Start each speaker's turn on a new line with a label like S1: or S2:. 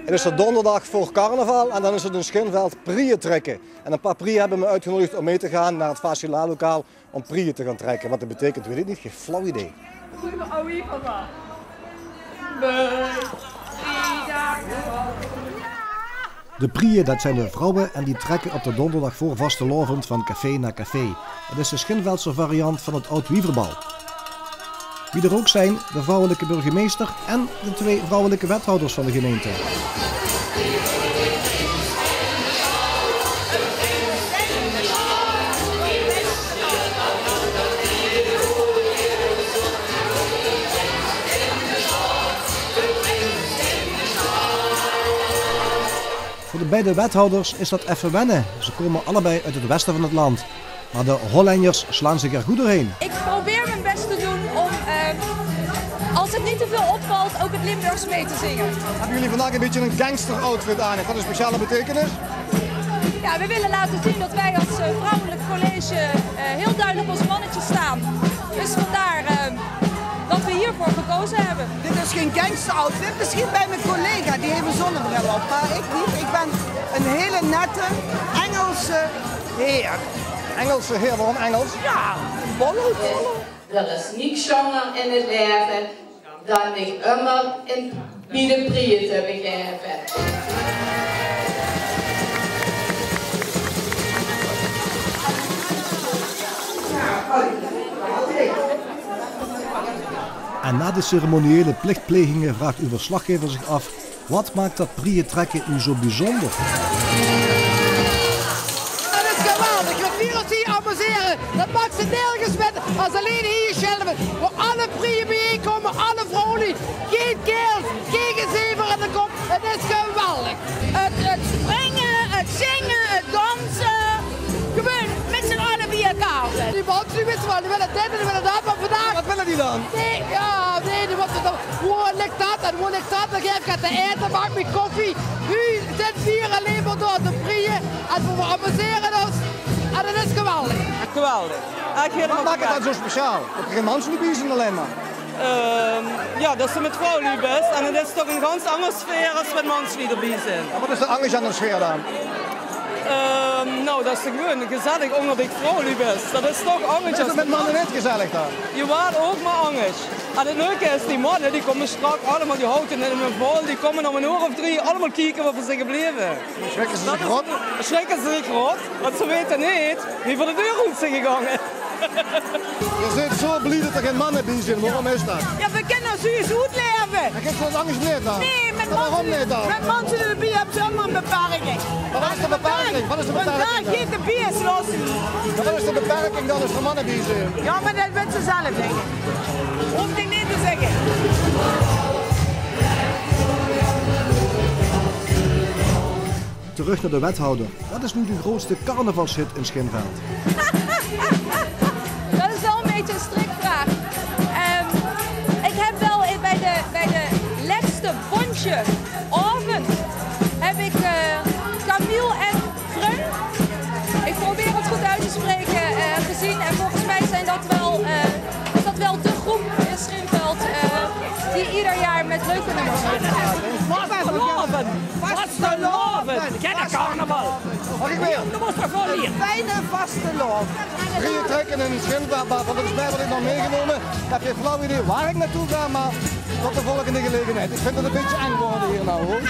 S1: Het is de donderdag voor carnaval en dan is het in Schinveld prieën trekken. En een paar prieën hebben me uitgenodigd om mee te gaan naar het Vacilaal-lokaal om prieën te gaan trekken. Wat dat betekent, weet ik niet, geen flauw idee. De prieën, dat zijn de vrouwen en die trekken op de donderdag voor vastelovend van café naar café. Het is de Schinveldse variant van het oud-wieverbal. Wie er ook zijn, de vrouwelijke burgemeester en de 2 vrouwelijke wethouders van de gemeente. Voor de beide wethouders is dat even wennen. Ze komen allebei uit het westen van het land. Maar de Hollanders slaan zich er goed doorheen.
S2: Ik probeer mijn best te doen om, als het niet te veel opvalt, ook het Limburgs mee te zingen.
S1: Hebben jullie vandaag een beetje een gangster-outfit aan? Heeft dat een speciale betekenis?
S2: Ja, we willen laten zien dat wij als vrouwelijk college heel duidelijk als mannetje staan. Dus vandaar dat we hiervoor gekozen hebben.
S3: Dit is geen gangster-outfit, misschien bij mijn collega, die heeft een zonnebril op, maar ik niet. Ik ben een hele nette Engelse heer.
S1: Engelse heer, waarom Engels?
S3: Ja, bollen.
S4: Er is niks jonger in het leven dan ik immer in de prieën te begeven.
S1: En na de ceremoniële plichtplegingen vraagt uw verslaggever zich af, wat maakt dat prieën trekken nu zo bijzonder?
S3: Dat is geweldig, we vieren hier amuseren. Dat maakt ze nergens met als alleen hier in Schelven. Waar alle prieën bijeenkomen, alle vrouwen, geen kerels, geen gezever in de kop. Het is geweldig. Het springen, het zingen, het dansen. Gewoon met z'n allen bij elkaar. Die mensen die wisten wel, die willen dit en die willen dat, maar vandaag...
S1: Wat willen die dan?
S3: Nee, die moeten dan... Hoe ligt dat en hoe ligt dat? Dan geef ik het te eten, maak me koffie. Nu zitten we hier alleen maar door de prieën en we amuseren ons. En dat is geweldig.
S5: Geweldig.
S1: Wat maakt het dan zo speciaal? Dat er geen mansliefde zijn alleen maar.
S5: Ja, dat ze met vrouwlief is en het is toch een ganz andere sfeer als met manslieder bij zijn.
S1: En wat is de angst aan de sfeer dan?
S5: Nou, dat is gewoon gezellig onder de vrouwlief is. Dat is toch angst.
S1: Is het met mannen niet gezellig dan?
S5: Je waart ook maar angst. En het leuke is, die mannen die komen straks allemaal, die houten in een vol, die komen om een uur of 3 allemaal kijken wat voor ze gebleven.
S1: Schrikken ze zich rot?
S5: Schrikken ze zich rot, want ze weten niet wie voor de deur uit zijn gegaan.
S1: Je zit zo blij dat er geen mannen bij zijn, waarom is dat?
S3: Ja, we kunnen sowieso goed leven.
S1: En geeft dat angst niet dan?
S3: Nee, met
S1: waarom niet dan?
S3: mensen erbij hebben ze allemaal een beperking.
S1: Maar wat is de beperking? Wat is de beperking?
S3: Vandaag geeft de bier los.
S1: Maar wat is de beperking dan als er mannen bij zijn?
S3: Ja, maar dat weet ze zelf denken. Hoeft ik niet te zeggen.
S1: Terug naar de wethouder. Wat is nu de grootste carnavalshit in Schinveld?
S2: Dat is wel een beetje een strikvraag. Ik heb wel bij de laatste bondje avond heb ik Camille en Grun. Ik probeer het goed uit te spreken gezien en volgens mij zijn dat wel de groep in Schinveld die ieder jaar met leuke nummers
S5: Vastelovend! Vastelovend! Ken de carnaval!
S1: Mag ik weer?
S5: Dat was toch wel hier?
S3: Fijne vaste loop.
S1: Prieën trekken in Schinveld, maar volgens mij word ik nog meegenomen. Ik heb geen flauw idee waar ik naartoe ga, maar tot de volgende gelegenheid. Ik vind het een beetje eng worden hier nou hoor.